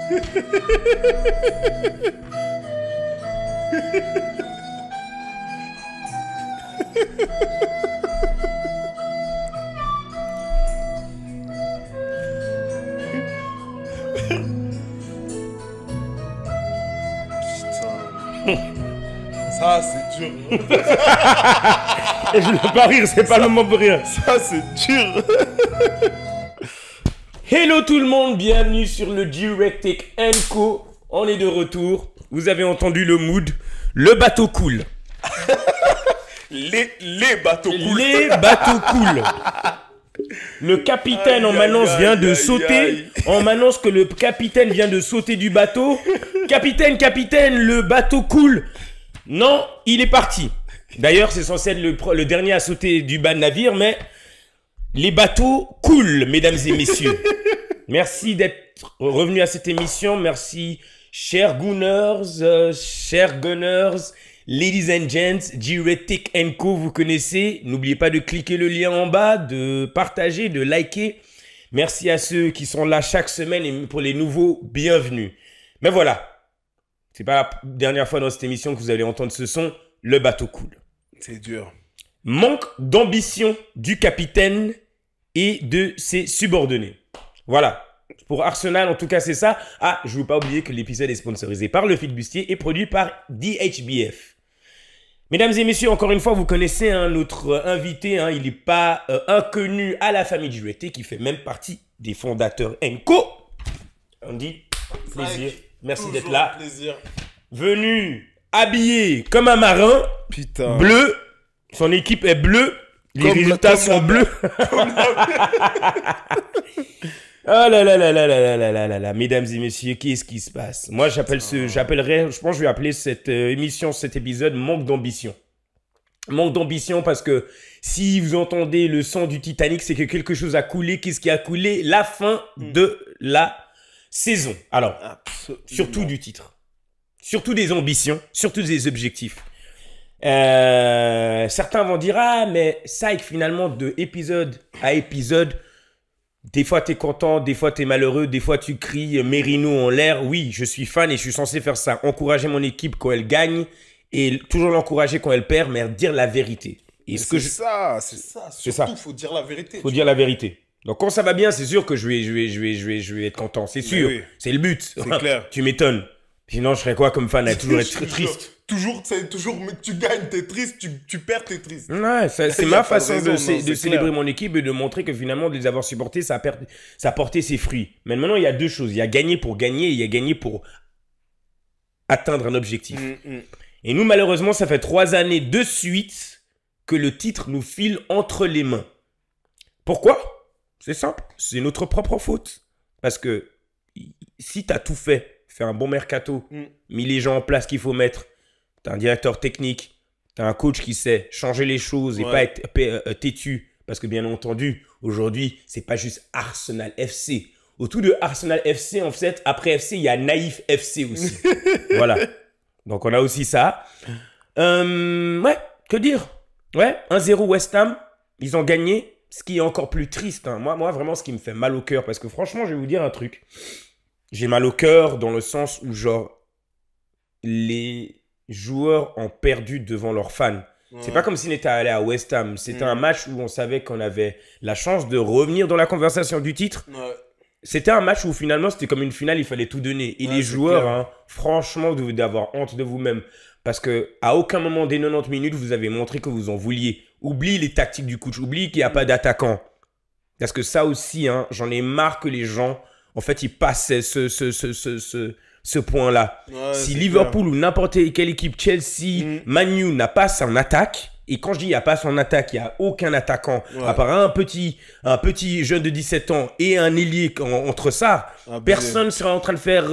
Ça, c'est dur. Et je ne veux pas rire, c'est pas le moment pour rire. Ça, c'est dur. Hello tout le monde, bienvenue sur le G-Rectic & Co. On est de retour. Vous avez entendu le mood. Le bateau coule. Les bateaux coulent. Les bateaux coulent. Le capitaine en m'annonce vient de sauter. On m'annonce que le capitaine vient de sauter du bateau. Capitaine, le bateau coule. Non, il est parti. D'ailleurs, c'est censé être le dernier à sauter du bas de navire, mais les bateaux coulent, mesdames et messieurs. Merci d'être revenus à cette émission. Merci, chers Gunners, chers Gunners, ladies and gents, G-Rectic & Co, vous connaissez. N'oubliez pas de cliquer le lien en bas, de partager, de liker. Merci à ceux qui sont là chaque semaine et pour les nouveaux, bienvenue. Mais voilà, c'est pas la dernière fois dans cette émission que vous allez entendre ce son, le bateau coule. C'est dur. Manque d'ambition du capitaine et de ses subordonnés. Voilà. Pour Arsenal, en tout cas, c'est ça. Ah, je ne veux pas oublier que l'épisode est sponsorisé par le Fitbustier et produit par DHBF. Mesdames et messieurs, encore une fois, vous connaissez notre invité. Il n'est pas inconnu à la famille G-Rectic, qui fait même partie des fondateurs & On dit plaisir. Merci d'être là. Plaisir. Venu habillé comme un marin. Putain. Bleu. Son équipe est bleue. Les Comme résultats sont bleus. Oh là là là là là là là là là, mesdames et messieurs, qu'est-ce qui se passe? Moi, je pense que je vais appeler cette émission, cet épisode, manque d'ambition. Manque d'ambition parce que si vous entendez le son du Titanic, c'est que quelque chose a coulé. Qu'est-ce qui a coulé? La fin de la saison. Alors, surtout du titre. Surtout des ambitions, surtout des objectifs. Certains vont dire, ah, mais ça, finalement, de épisode à épisode, des fois, tu es content, des fois, tu es malheureux, des fois, tu cries Merino en l'air. Oui, je suis fan et je suis censé faire ça. Encourager mon équipe quand elle gagne et toujours l'encourager quand elle perd, mais dire la vérité. C'est ça. Surtout, il faut dire la vérité. Il faut dire la vérité. Donc, quand ça va bien, c'est sûr que je vais être content. C'est sûr. Oui. C'est le but. C'est clair. Tu m'étonnes. Sinon, je serais quoi comme fan à toujours être triste? Toujours, tu gagnes, t'es triste, tu perds, t'es triste. Ouais, c'est ma façon de célébrer mon équipe et de montrer que finalement, de les avoir supportés, ça a porté ses fruits. Mais maintenant, il y a deux choses. Il y a gagné pour gagner et il y a gagné pour atteindre un objectif. Et nous, malheureusement, ça fait 3 années de suite que le titre nous file entre les mains. Pourquoi? C'est simple. C'est notre propre faute. Parce que si tu as tout fait, un bon mercato, mis les gens en place qu'il faut mettre, tu as un directeur technique, tu as un coach qui sait changer les choses et pas être têtu. Parce que bien entendu, aujourd'hui, c'est pas juste Arsenal FC. Autour de Arsenal FC, en fait, après FC, il y a Naïf FC aussi. Voilà. Donc, on a aussi ça. Ouais, que dire? Ouais, 1-0 West Ham, ils ont gagné. Ce qui est encore plus triste. Moi, vraiment, ce qui me fait mal au cœur. Parce que franchement, je vais vous dire un truc. J'ai mal au cœur dans le sens où, genre, les joueurs ont perdu devant leurs fans. Ouais. C'est pas comme s'ils étaient allés à West Ham. C'était un match où on savait qu'on avait la chance de revenir dans la conversation du titre. Ouais. C'était un match où finalement, c'était comme une finale, il fallait tout donner. Et les joueurs, franchement, vous devez avoir honte de vous-même. Parce qu'à aucun moment des 90 minutes, vous avez montré que vous en vouliez. Oublie les tactiques du coach. Oublie qu'il n'y a pas d'attaquant. Parce que ça aussi, j'en ai marre que les gens... En fait, ils passaient ce point-là. Ouais, si Liverpool ou n'importe quelle équipe, Chelsea, Man U n'a pas son attaque, et quand je dis il n'y a pas son attaque, il n'y a aucun attaquant, à part un petit jeune de 17 ans et un ailier entre ça, personne ne serait en train de faire...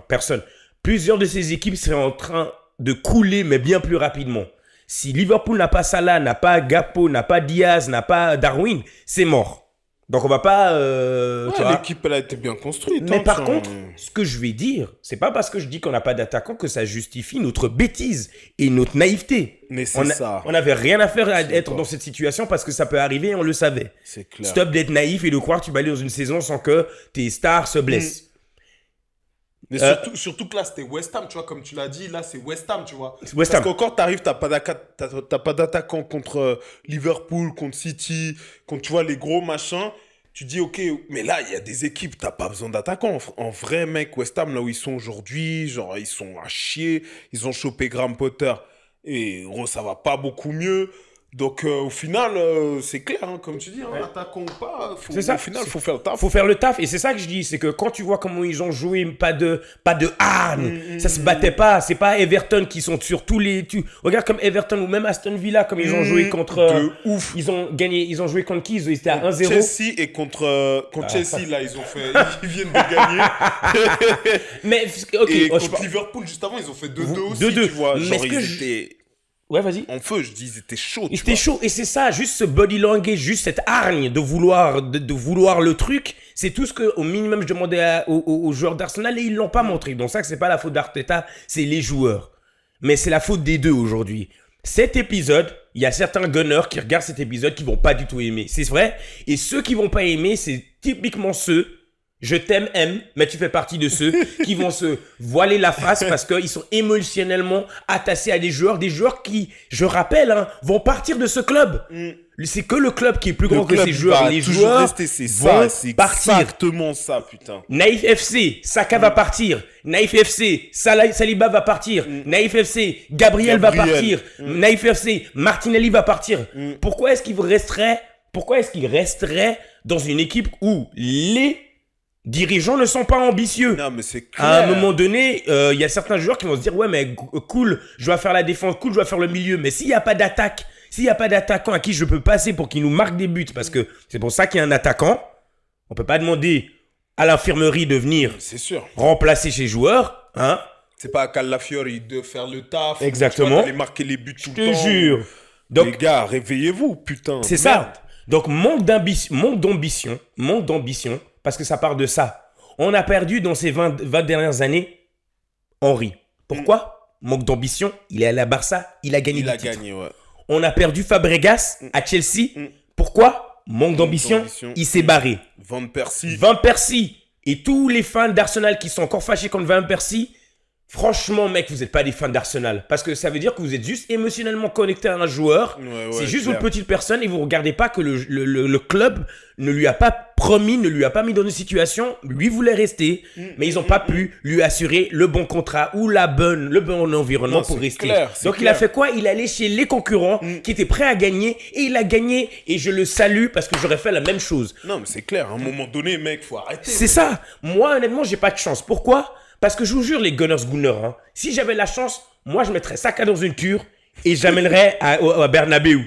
personne. Plusieurs de ces équipes seraient en train de couler, mais bien plus rapidement. Si Liverpool n'a pas Salah, n'a pas Gakpo, n'a pas Diaz, n'a pas Darwin, c'est mort. Donc, on va pas... l'équipe, elle a été bien construite. Mais par contre, ce que je vais dire, c'est pas parce que je dis qu'on n'a pas d'attaquant que ça justifie notre bêtise et notre naïveté. Mais c'est ça. On n'avait rien à faire à être dans cette situation parce que ça peut arriver et on le savait. C'est clair. Stop d'être naïf et de croire que tu vas aller dans une saison sans que tes stars se blessent. Mais surtout que là, c'était West Ham, tu vois, comme tu l'as dit, là, c'est West Ham, tu vois. West Ham. Parce qu'encore, t'arrives, t'as pas d'attaquant contre Liverpool, contre City, contre, tu vois, les gros machins. Tu dis, ok, mais là, il y a des équipes, t'as pas besoin d'attaquants. En vrai, mec, West Ham, là où ils sont aujourd'hui, genre, ils sont à chier. Ils ont chopé Graham Potter et gros, ça va pas beaucoup mieux. Donc, au final, c'est clair, hein, comme tu dis, hein, attaquant ou pas, c'est ça. Au final, il faut faire le taf. Faut faire le taf. Et c'est ça que je dis, c'est que quand tu vois comment ils ont joué, pas de hargne, ça se battait pas. C'est pas Everton qui sont sur tous les... Regarde comme Everton ou même Aston Villa, comme ils ont joué contre... de ouf. Ils ont gagné, ils ont joué contre qui? Ils étaient à 1-0. Chelsea et contre Chelsea, là, ils viennent de gagner. Mais, ok. Et contre Liverpool, juste avant, ils ont fait 2-2 aussi, 2-2. tu vois. Mais Genre, ils étaient... Ouais, vas-y. En feu, je dis, ils étaient chauds. Ils étaient chauds. Et c'est ça, juste ce body language, juste cette hargne de vouloir le truc. C'est tout ce que, au minimum, je demandais aux joueurs d'Arsenal et ils l'ont pas montré. Donc ça, c'est pas la faute d'Arteta, c'est les joueurs. Mais c'est la faute des deux aujourd'hui. Cet épisode, il y a certains gunners qui regardent cet épisode qui vont pas du tout aimer. C'est vrai. Et ceux qui vont pas aimer, c'est typiquement ceux... Je t'aime, mais tu fais partie de ceux qui vont se voiler la face parce qu'ils sont émotionnellement attachés à des joueurs qui, je rappelle, hein, vont partir de ce club. C'est que le club qui est plus grand que ces joueurs. Les joueurs vont partir. Exactement ça, putain. Naïf FC, Saka va partir. Naïf FC, Saliba va partir. Naïf FC, Gabriel va partir. Naïf FC, Martinelli va partir. Pourquoi est-ce qu'il resterait dans une équipe où les dirigeants ne sont pas ambitieux? Non, mais c'est clair. À un moment donné, il y a certains joueurs qui vont se dire, ouais, mais cool, je dois faire la défense, cool, je dois faire le milieu. Mais s'il n'y a pas d'attaque, s'il n'y a pas d'attaquant à qui je peux passer pour qu'il nous marque des buts, parce que c'est pour ça qu'il y a un attaquant, on peut pas demander à l'infirmerie de venir remplacer ses joueurs, hein. C'est pas à Calafiori de faire le taf. Exactement. D'aller marquer les buts tout le temps. Je te jure. Donc, les gars, réveillez-vous, putain. C'est ça. Donc, manque d'ambition, parce que ça part de ça. On a perdu dans ces 20 dernières années Henry. Pourquoi? Manque d'ambition. Il est allé à Barça, il a gagné des titres. Ouais. On a perdu Fabregas à Chelsea. Pourquoi? Manque d'ambition. Il s'est barré. Van Persie. Et tous les fans d'Arsenal qui sont encore fâchés contre Van Persie, franchement, mec, vous n'êtes pas des fans d'Arsenal. Parce que ça veut dire que vous êtes juste émotionnellement connecté à un joueur. C'est juste une petite personne et vous ne regardez pas que le club ne lui a pas promis, ne lui a pas mis dans une situation. Lui voulait rester, mais ils n'ont pas pu lui assurer le bon contrat ou le bon environnement pour rester. Donc il a fait quoi? Il est allé chez les concurrents qui étaient prêts à gagner et il a gagné. Et je le salue parce que j'aurais fait la même chose. Non, mais c'est clair. À un moment donné, mec, faut arrêter. C'est ça. Moi, honnêtement, j'ai pas de chance. Pourquoi? Parce que je vous jure, les Gunners, hein, si j'avais la chance, moi, je mettrais Saka dans une cure et j'amènerais à Bernabeu.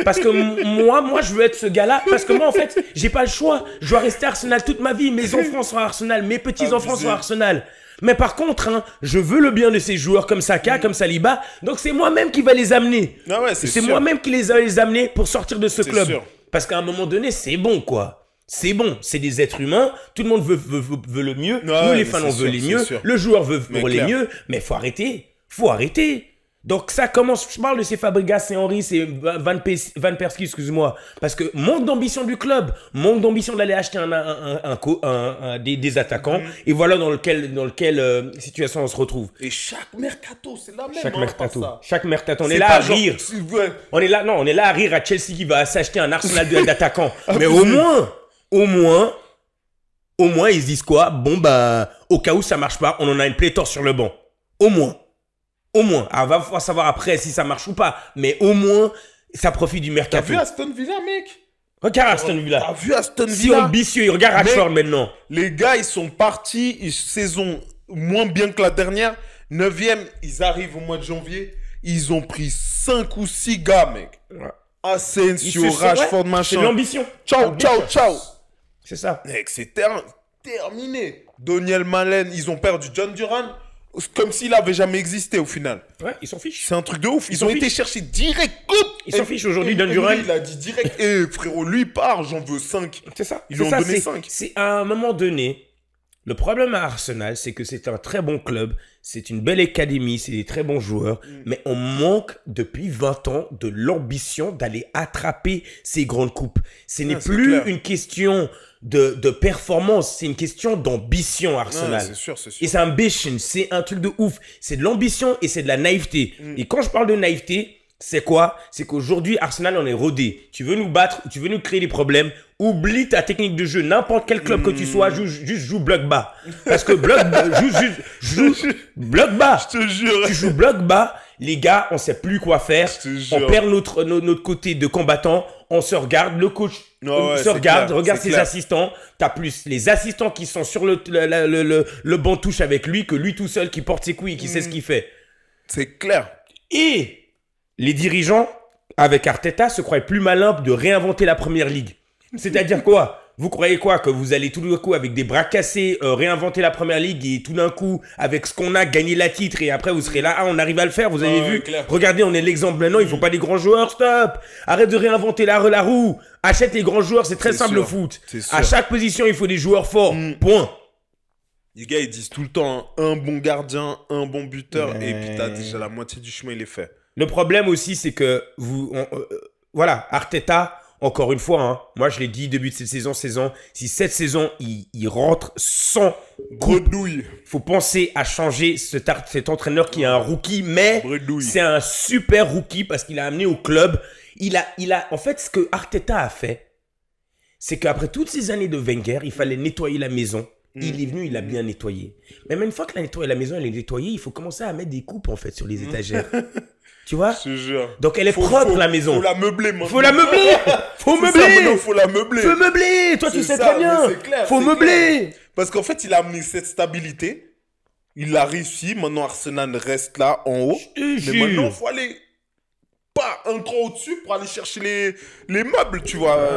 Parce que moi, je veux être ce gars-là. Parce que moi, en fait, j'ai pas le choix. Je dois rester à Arsenal toute ma vie. Mes enfants sont à Arsenal. Mes petits-enfants sont à Arsenal. Mais par contre, hein, je veux le bien de ces joueurs comme Saka, comme Saliba. Donc, c'est moi-même qui va les amener. Ah ouais, c'est moi-même qui les amener pour sortir de ce club. Sûr. Parce qu'à un moment donné, c'est bon, quoi. C'est bon, c'est des êtres humains, tout le monde veut le mieux, nous les fans on veut les mieux, le joueur veut pour les mieux, mais faut arrêter. Donc ça commence, je parle de ces Fabregas, c'est Henry, c'est Van Persie, excuse-moi, parce que manque d'ambition du club, manque d'ambition d'aller acheter des attaquants, et voilà dans lequel situation on se retrouve. Et chaque mercato, c'est la même. Chaque mercato, on est là à rire. On est là à rire à Chelsea qui va s'acheter un arsenal d'attaquants. Mais au moins, ils se disent quoi? Bon, bah, au cas où ça marche pas, on en a une pléthore sur le banc. Au moins. Alors, va falloir savoir après si ça marche ou pas. Mais au moins, ça profite du mercato. T'as vu Aston Villa, mec? Regarde Aston Villa. T'as vu Aston Villa? Si ambitieux, regarde Rashford maintenant. Les gars, ils sont partis, saison moins bien que la dernière. 9e, ils arrivent au mois de janvier. Ils ont pris 5 ou 6 gars, mec. Ouais. Asensio, Rashford, machin. C'est l'ambition. Ciao. C'est ça. Mec, c'est terminé. Daniel Malen, ils ont perdu John Duran. Comme s'il avait jamais existé au final. Ouais, ils s'en fichent. C'est un truc de ouf. Ils ont été chercher direct. Ils s'en fichent aujourd'hui, John Duran. Il a dit direct. Et frérot, lui part, j'en veux 5. C'est ça. Ils lui ont donné 5. C'est à un moment donné, Le problème à Arsenal, c'est que c'est un très bon club, c'est une belle académie, c'est des très bons joueurs, mais on manque depuis 20 ans de l'ambition d'aller attraper ces grandes coupes. Ce n'est plus clair. Une question de performance, c'est une question d'ambition, Arsenal. C'est sûr, c'est sûr. Et c'est ambition, c'est un truc de ouf. C'est de l'ambition et c'est de la naïveté. Et quand je parle de naïveté, c'est quoi? C'est qu'aujourd'hui, Arsenal, on est rodé. Tu veux nous battre, tu veux nous créer des problèmes, oublie ta technique de jeu. N'importe quel club que tu sois, juste joue bloc bas. Parce que joue bloc bas. Je te jure. Tu joues bloc bas, les gars, on sait plus quoi faire. On perd notre côté de combattant. On se regarde, le coach se regarde, regarde ses assistants. T'as plus les assistants qui sont sur le banc touche avec lui que lui tout seul qui porte ses couilles et qui sait ce qu'il fait. C'est clair. Et les dirigeants, avec Arteta, se croyaient plus malins de réinventer la Première Ligue. C'est-à-dire quoi? Vous croyez quoi? Que vous allez tout d'un coup, avec des bras cassés, réinventer la Première Ligue et tout d'un coup, avec ce qu'on a, gagner la titre et après vous serez là, ah, on arrive à le faire, vous avez vu? Clair. Regardez, on est l'exemple maintenant, il faut pas des grands joueurs, stop! Arrête de réinventer la roue! Achète les grands joueurs, c'est très simple le foot. À chaque position, il faut des joueurs forts, point. Les gars, ils disent tout le temps, un bon gardien, un bon buteur, et puis t'as déjà la moitié du chemin, il est fait. Le problème aussi, c'est que voilà, Arteta, encore une fois, hein, moi je l'ai dit début de cette saison, si cette saison il rentre sans grenouille, il faut penser à changer cet entraîneur qui est un rookie, mais c'est un super rookie parce qu'il a amené au club. En fait, ce que Arteta a fait, c'est qu'après toutes ces années de Wenger, il fallait nettoyer la maison. Il est venu, il a bien nettoyé. Mais même une fois que la maison elle est nettoyée, il faut commencer à mettre des coupes en fait sur les étagères. Tu vois? Je te jure. Donc elle est propre la maison. Faut la meubler maintenant. Faut la meubler. Faut meubler. Faut la meubler. Faut meubler. Toi tu sais très bien. Clair, faut meubler. Clair. Parce qu'en fait il a amené cette stabilité. Il a réussi. Maintenant Arsenal reste là en haut. Mais maintenant il faut aller pas un cran au-dessus pour aller chercher les meubles, tu vois.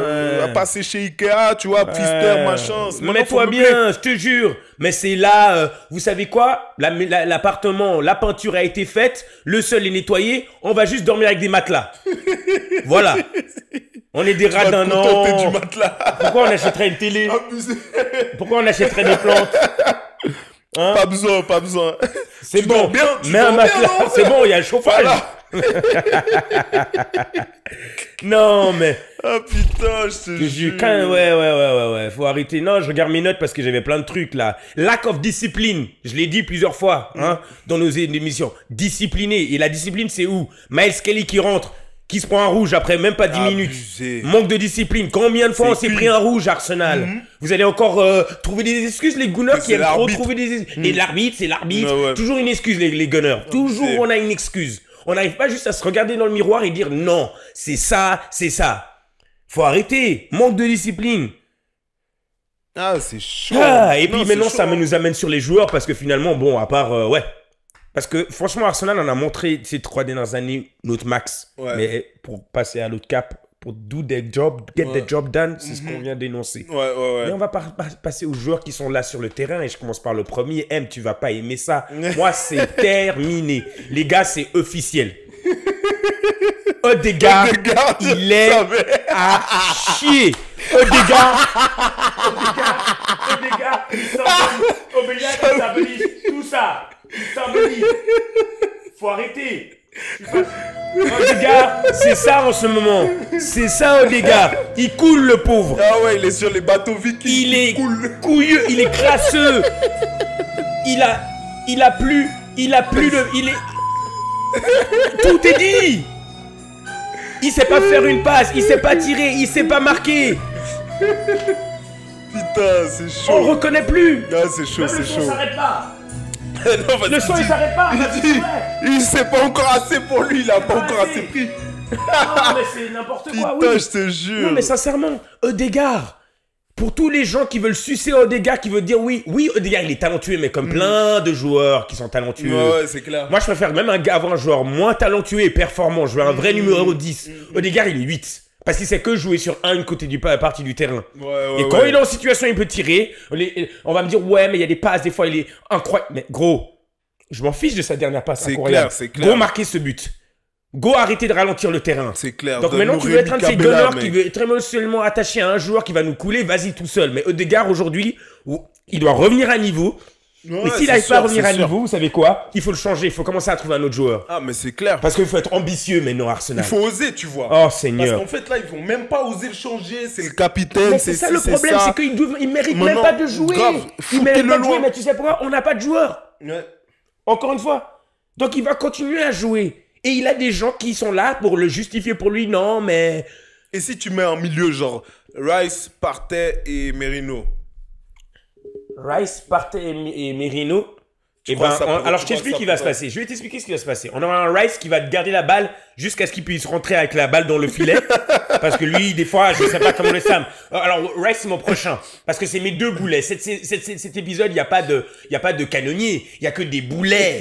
À passer chez Ikea, tu vois, Pfister, machin. Mets-toi bien, je te jure. Mais c'est là, vous savez quoi? L'appartement, la peinture a été faite, le sol est nettoyé, on va juste dormir avec des matelas. Voilà. On est des rats d'un an. Du matelas. Pourquoi on achèterait une télé? Pourquoi on achèterait des plantes? Hein? Pas besoin. C'est bon. Bien, mets un matelas. C'est bon, il y a le chauffage. Voilà. Non mais ah putain, je te jure. Ouais, faut arrêter. Non, je regarde mes notes parce que j'avais plein de trucs là. Lack of discipline, je l'ai dit plusieurs fois hein, dans nos émissions. Discipliné, et la discipline c'est où? Miles Kelly qui rentre, qui se prend un rouge après même pas 10 minutes. Manque de discipline. Combien de fois on s'est pris un rouge, Arsenal? Vous allez encore trouver des excuses, les Gunners qui aiment trop trouver des excuses. Et l'arbitre, c'est l'arbitre. Toujours une excuse, les Gunners. Toujours on a une excuse. On n'arrive pas juste à se regarder dans le miroir et dire non, c'est ça, c'est ça. Faut arrêter. Manque de discipline. Ah, c'est chaud. Ah, et puis maintenant, ça nous amène sur les joueurs parce que finalement, bon, à part, ouais. Parce que franchement, Arsenal en a montré ces 3 dernières années notre max. Ouais. Mais pour passer à l'autre cap, pour do their job, get the job done, c'est ce qu'on vient d'énoncer. Ouais. Mais on va passer aux joueurs qui sont là sur le terrain et je commence par le premier. Tu vas pas aimer ça. Moi, c'est terminé. Les gars, c'est officiel. Odegaard, il est à chier. Odegaard, il s'embellit, tout ça. Il s'embellit. Faut arrêter. Odegaard, c'est ça en ce moment. C'est ça Odegaard. Il coule le pauvre. Ah ouais, il est sur les bateaux vikings. Il est couilleux, il est crasseux. Il a plus de... Tout est dit. Il sait pas faire une passe, il sait pas tirer, il sait pas marquer. Putain, c'est chaud. On le reconnaît plus. Ah, c'est chaud, c'est chaud. Le son s'arrête pas. Non, le son il s'arrête pas. Il sait pas encore assez pour lui, il a pas encore assez pris. Non mais c'est n'importe quoi. Putain, je te jure. Non mais sincèrement, Odegaard. Pour tous les gens qui veulent sucer Odegaard, qui veulent dire oui, Odegaard il est talentueux, mais comme plein de joueurs qui sont talentueux. Ouais, c'est clair. Moi je préfère même avoir un joueur moins talentueux et performant. Je veux un vrai numéro 10. Odegaard il est 8. Parce qu'il sait que jouer sur une côté du partie du terrain. Et quand il est en situation, il peut tirer. On va me dire ouais, mais il y a des passes, des fois il est incroyable. Mais gros, je m'en fiche de sa dernière passe. C'est clair, c'est clair. Go marquer ce but. Go arrêter de ralentir le terrain. C'est clair. Donc maintenant tu veux être un de ces gunners qui veut être émotionnellement attaché à un joueur qui va nous couler, vas-y tout seul. Mais Odegaard aujourd'hui, Il doit revenir à niveau. Ouais, et s'il n'arrive pas à revenir à niveau, vous savez quoi? Il faut le changer. Il faut commencer à trouver un autre joueur. Ah, mais c'est clair. Parce qu'il faut être ambitieux maintenant, Arsenal. Il faut oser, tu vois. Oh, Seigneur. Parce qu'en fait, là, ils vont même pas oser le changer. C'est le capitaine. Mais c'est ça le problème, c'est qu'ils ne méritent même pas de jouer. Ils ne méritent pas de jouer, mais tu sais pourquoi? On n'a pas de joueurs. Ouais. Encore une fois. Donc, il va continuer à jouer. Et il a des gens qui sont là pour le justifier pour lui. Non, mais... Et si tu mets en milieu, genre, Rice, Partey et Merino? Rice, Partey et Merino... alors, je t'explique ce qui va se passer. Je vais t'expliquer ce qui va se passer. On aura un Rice qui va garder la balle jusqu'à ce qu'il puisse rentrer avec la balle dans le filet. Parce que lui, des fois, je sais pas comment le Sam. Alors, Rice, c'est mon prochain. Parce que c'est mes deux boulets. Cet épisode, il n'y a pas de canonnier. Il n'y a que des boulets.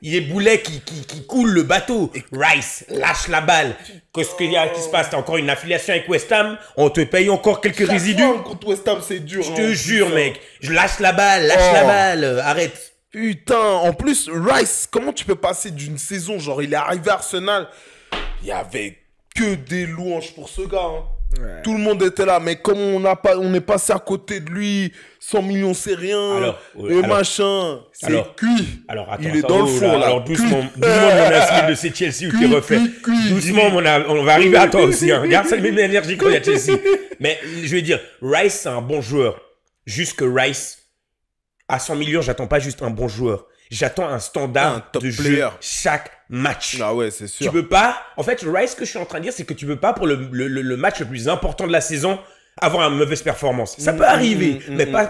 Il y a des boulets qui coulent le bateau. Rice, lâche la balle. Qu'est-ce qu'il y a qui se passe? T'as encore une affiliation avec West Ham. On te paye encore quelques résidus. Contre West Ham, c'est dur. Je te jure, mec. Je lâche la balle, la balle. Arrête. Putain, en plus, Rice, comment tu peux passer d'une saison, genre il est arrivé à Arsenal, il y avait que des louanges pour ce gars. Hein. Ouais. Tout le monde était là, mais comme on est passé à côté de lui, 100 millions c'est rien, machin, c'est cuit. Alors attends, il est dans le four là. Alors doucement, mon asile de ces Chelsea où tu refais. Doucement, on va arriver à toi aussi. Hein. Regarde, c'est la même énergie qu'on a à Chelsea. Mais je vais dire, Rice c'est un bon joueur. Juste que Rice... À 100 millions, j'attends pas juste un bon joueur. J'attends un standard de jeu chaque match. Ah ouais, c'est sûr. Tu peux pas... En fait, Rice, ce que je suis en train de dire, c'est que tu peux pas, pour le match le plus important de la saison, avoir une mauvaise performance. Ça peut arriver, mais pas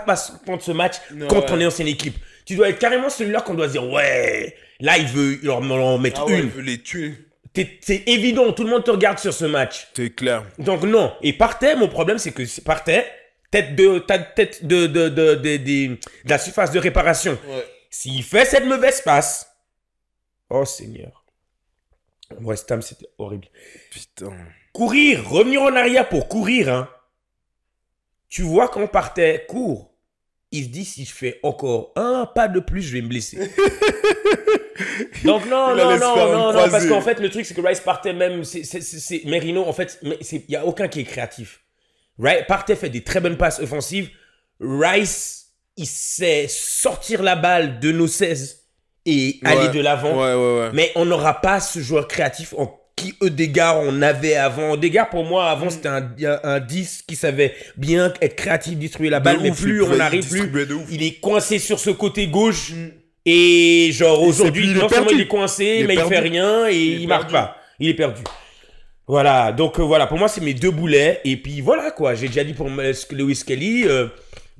prendre ce match quand on est ancienne équipe. Tu dois être carrément celui-là qu'on doit se dire, ouais, là, il veut leur en mettre une. Il veut les tuer. C'est évident, tout le monde te regarde sur ce match. C'est clair. Donc non. Et Partey, mon problème, c'est que Partey... tête de la surface de réparation. Ouais. S'il fait cette mauvaise passe, oh Seigneur. West Ham, c'était horrible. Putain. Courir, revenir en arrière pour courir, hein. Tu vois quand Partey court, il se dit si je fais encore un pas de plus, je vais me blesser. Donc non, parce qu'en fait, le truc, c'est que Rice Partey même, c'est Merino, en fait, il n'y a aucun qui est créatif. Partey fait des très bonnes passes offensives. Rice, il sait sortir la balle de nos 16 et aller de l'avant. Ouais. Mais on n'aura pas ce joueur créatif qui Ødegaard on avait avant. Ødegaard, pour moi, avant, c'était un 10 qui savait bien être créatif, distribuer la balle. Mais plus on n'arrive plus. Il est coincé sur ce côté gauche. Et genre, aujourd'hui, non seulement il est coincé, mais il fait rien et il marque pas. Il est perdu. Voilà, donc voilà, pour moi, c'est mes deux boulets. Et puis voilà, quoi. J'ai déjà dit pour Lewis Kelly,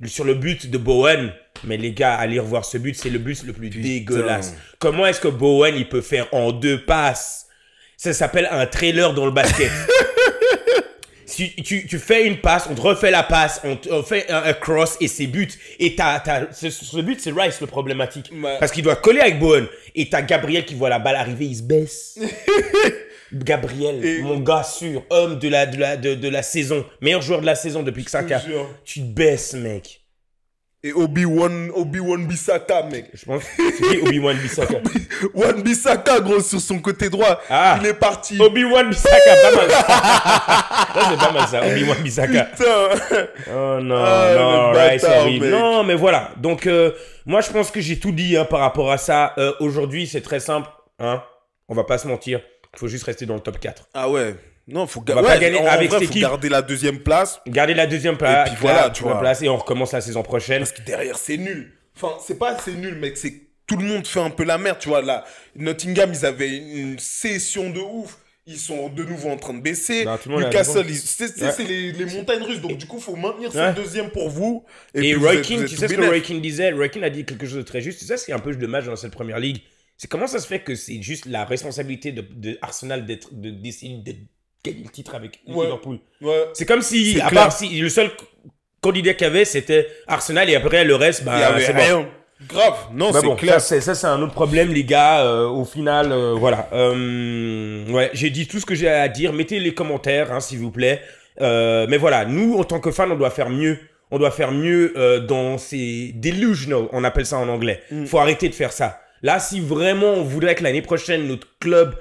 sur le but de Bowen. Mais les gars, allez revoir ce but, c'est le but le plus dégueulasse. Comment est-ce que Bowen, il peut faire en 2 passes? Ça s'appelle un trailer dans le basket. Si tu fais une passe, on te refait la passe, on fait un cross et c'est but. Et ce but, c'est Rice le problématique. Ouais. Parce qu'il doit coller avec Bowen. Et t'as Gabriel qui voit la balle arriver, il se baisse. Gabriel, mon gars sûr, homme de la saison, meilleur joueur de la saison depuis que Saka. Tu te baisses, mec. Et Obi-Wan Bissaka, mec. Je pense que c'est Obi-Wan Bissaka. Wan Bissaka, gros, sur son côté droit. Ah, il est parti. Obi-Wan Bissaka, pas mal. Ça, c'est pas mal ça, Obi-Wan Bissaka. Putain. Oh non, right, c'est horrible. Non, mais voilà. Donc, moi, je pense que j'ai tout dit par rapport à ça. Aujourd'hui, c'est très simple. Hein, on va pas se mentir. Il faut juste rester dans le top 4. Ah ouais. Non, faut pas gagner avec cette équipe. Garder la deuxième place. Garder la deuxième place. Et puis voilà, tu vois. Place et on recommence la saison prochaine. Parce que derrière, c'est nul. Enfin, c'est pas c'est nul, mec. C'est tout le monde fait un peu la merde, tu vois. Là, Nottingham, ils avaient une session de ouf. Ils sont de nouveau en train de baisser. Newcastle, c'est les montagnes russes. Donc, du coup, il faut maintenir ce deuxième pour vous. Et Roy Keane, tu sais ce que Roy Keane disait? Roy Keane a dit quelque chose de très juste. Tu sais, c'est un peu dommage dans cette première ligue. C'est comment ça se fait que c'est juste la responsabilité de Arsenal d'essayer de gagner le titre avec Liverpool. Ouais. C'est comme si, à part si le seul candidat qu'il y avait, c'était Arsenal et après le reste, bah, c'est bon. Grave, non, c'est clair. Ça, c'est un autre problème, les gars. Au final, voilà. Ouais, j'ai dit tout ce que j'ai à dire. Mettez les commentaires, hein, s'il vous plaît. Mais voilà, nous, en tant que fans, on doit faire mieux. On doit faire mieux dans ces delusional, on appelle ça en anglais. Faut arrêter de faire ça. Là, si vraiment on voudrait que l'année prochaine, notre club...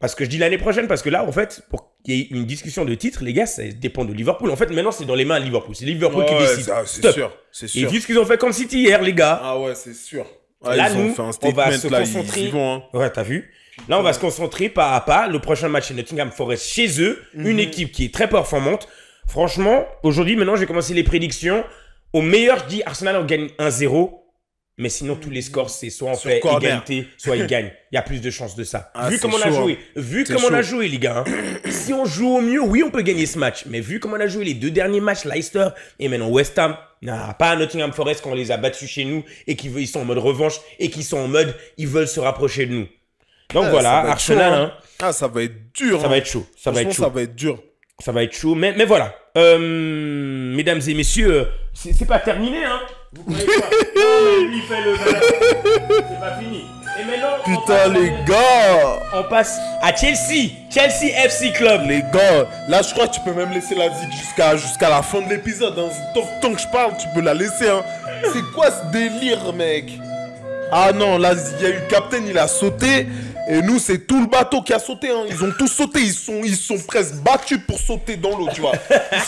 Parce que je dis l'année prochaine, parce que là, en fait, il y a une discussion de titre, les gars, ça dépend de Liverpool. En fait, maintenant, c'est dans les mains de Liverpool. C'est Liverpool qui décide. C'est sûr, c'est sûr. Et vu ce qu'ils ont fait contre City hier, les gars. Ah ouais, c'est sûr. Là, nous, on va se concentrer. Ils vont, hein. Ouais, t'as vu? Là, on va se concentrer pas à pas. Le prochain match, c'est Nottingham Forest chez eux. Une équipe qui est très performante. Franchement, aujourd'hui, maintenant, j'ai commencé les prédictions. Au meilleur, je dis Arsenal, on gagne 1-0. Mais sinon, tous les scores, c'est soit on fait égalité, soit ils gagnent. Il y a plus de chances de ça. Vu comme on a joué, on a joué, les gars. Si on joue au mieux, oui, on peut gagner ce match. Mais vu comme on a joué les 2 derniers matchs, Leicester et maintenant West Ham, pas à Nottingham Forest quand on les a battus chez nous et qu'ils sont en mode revanche et qu'ils sont en mode, ils veulent se rapprocher de nous. Donc voilà, Arsenal. Ça va être dur. Ça va être chaud. Ça va être chaud. Ça va être dur. Ça va être chaud. Mais voilà. Mesdames et messieurs, c'est pas terminé, hein. Vous croyez quoi? Non, mais lui, il fait le malin. C'est pas fini. Et maintenant, putain, les gars, on passe à Chelsea. Chelsea FC Club. Les gars, là, je crois que tu peux même laisser la zik jusqu'à la fin de l'épisode. Hein. Tant que je parle, tu peux la laisser. Hein. C'est quoi ce délire, mec? Ah non, là, il y a eu le capitaine, il a sauté. Et nous, c'est tout le bateau qui a sauté. Hein. Ils ont tous sauté. Ils sont presque battus pour sauter dans l'eau, tu vois.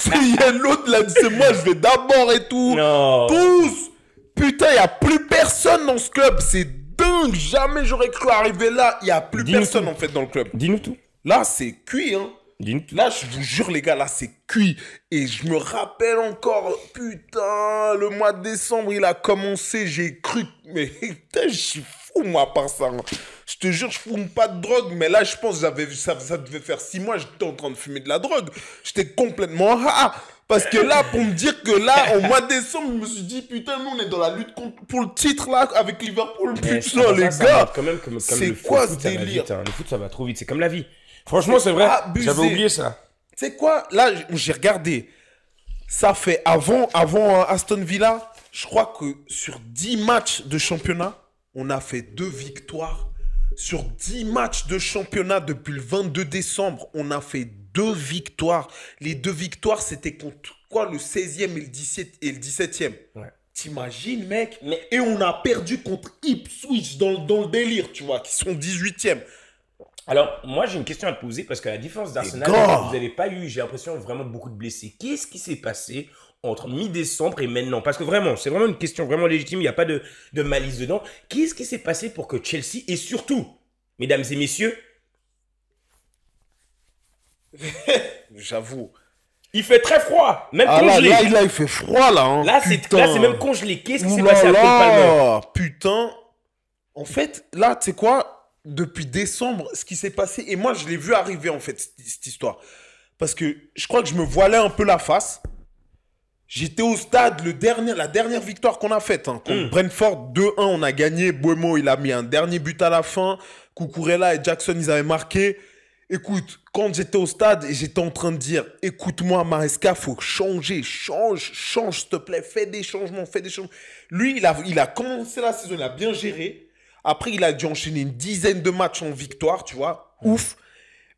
Il y a l'autre, là, c'est moi, je vais d'abord et tout. Non. Tous. Putain, il n'y a plus personne dans ce club. C'est dingue. Jamais j'aurais cru arriver là. Il n'y a plus personne, en fait, dans le club. Dis-nous tout. Là, c'est cuit, hein. Là, je vous jure, les gars, là, c'est cuit. Et je me rappelle encore, putain, le mois de décembre, il a commencé, j'ai cru... Mais putain, je suis fou, moi, à part ça. Hein. Je te jure, je fume pas de drogue, mais là, je pense que j'avais vu ça devait faire 6 mois, j'étais en train de fumer de la drogue. J'étais complètement... Parce que là, pour me dire que là, au mois de décembre, je me suis dit, putain, nous, on est dans la lutte pour le titre, là, avec Liverpool. Putain, les gars, c'est quoi ce délire? Le foot, ça va trop vite, c'est comme la vie. Franchement, c'est vrai, j'avais oublié ça. Tu sais quoi? Là, j'ai regardé. Ça fait avant Aston Villa, je crois que sur 10 matchs de championnat, on a fait 2 victoires. Sur 10 matchs de championnat depuis le 22 décembre, on a fait 2 victoires. Les 2 victoires, c'était contre quoi? Le 16e et le 17e. Ouais. T'imagines, mec? Et on a perdu contre Ipswich dans le délire, tu vois, qui sont 18e. Alors, moi, j'ai une question à te poser parce qu'à la différence d'Arsenal, vous n'avez pas eu, j'ai l'impression, vraiment beaucoup de blessés. Qu'est-ce qui s'est passé entre mi-décembre et maintenant? Parce que vraiment, c'est vraiment une question vraiment légitime, il n'y a pas de malice dedans. Qu'est-ce qui s'est passé pour que Chelsea, et surtout, mesdames et messieurs, j'avoue, il fait très froid, même congelé. Là, il fait froid, là. Hein. Là, c'est même congelé. Qu'est-ce qui s'est passé après le Palmer? Putain. En fait, là, tu sais quoi? Depuis décembre, ce qui s'est passé, et moi, je l'ai vu arriver, en fait, cette histoire. Parce que je crois que je me voilais un peu la face. J'étais au stade, la dernière victoire qu'on a faite. Hein, contre Brentford, 2-1, on a gagné. Buemo, il a mis un dernier but à la fin. Cucurella et Jackson, ils avaient marqué. Écoute, quand j'étais au stade et j'étais en train de dire, écoute-moi, Maresca, faut changer, change, s'il te plaît, fais des changements. Lui, il a commencé la saison, il a bien géré. Après, il a dû enchaîner une dizaine de matchs en victoire, tu vois, ouf.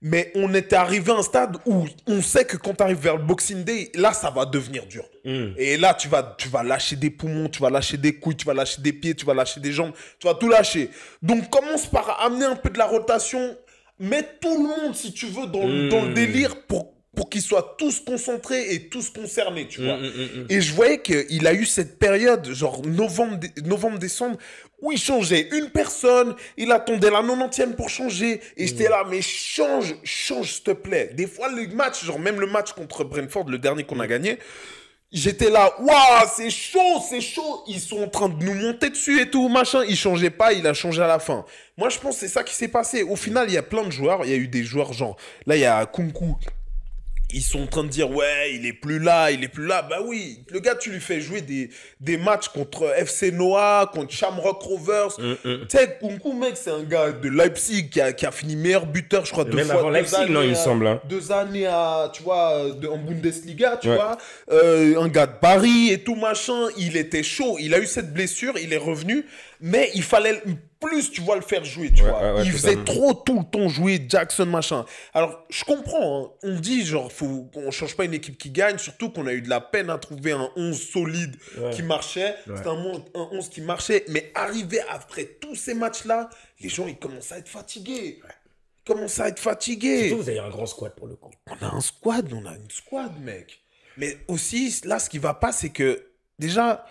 Mais on était arrivé à un stade où on sait que quand tu arrives vers le Boxing Day, là, ça va devenir dur. Et là, tu vas lâcher des poumons, tu vas lâcher des couilles, tu vas lâcher des pieds, tu vas lâcher des jambes, tu vas tout lâcher. Donc, commence par amener un peu de la rotation. Mets tout le monde, si tu veux, dans le délire pour qu'ils soient tous concentrés et tous concernés, tu vois. Et je voyais qu'il a eu cette période, genre novembre-décembre, où il changeait une personne, il attendait la 90e pour changer. Et j'étais là, mais change, s'il te plaît. Des fois, les matchs, genre même le match contre Brentford, le dernier qu'on a gagné, j'étais là, waouh, c'est chaud. Ils sont en train de nous monter dessus et tout, machin. Il changeait pas, il a changé à la fin. Moi, je pense que c'est ça qui s'est passé. Au final, il y a plein de joueurs. Il y a eu des joueurs, genre, là, il y a Kunku. Ils sont en train de dire, ouais, il est plus là. Bah oui, le gars, tu lui fais jouer des matchs contre FC Noah, contre Shamrock Rovers. Tu sais, Kunku, mec, c'est un gars de Leipzig qui a fini meilleur buteur, je crois, même avant Leipzig, non, il me semble. Hein. 2 années tu vois, en Bundesliga, tu vois. Un gars de Paris et tout, machin. Il était chaud. Il a eu cette blessure, il est revenu. Mais il fallait plus, tu vois, le faire jouer, tu vois. Il faisait trop tout le temps jouer Jackson, machin. Alors, je comprends, hein. On dit, genre, on change pas une équipe qui gagne, surtout qu'on a eu de la peine à trouver un 11 solide qui marchait. C'était un 11 qui marchait. Mais arrivé après tous ces matchs-là, les gens, ils commencent à être fatigués. commence à être fatigué. Surtout, vous avez un grand squad pour le coup. On a une squad, mec. Mais aussi, là, ce qui va pas, c'est que déjà,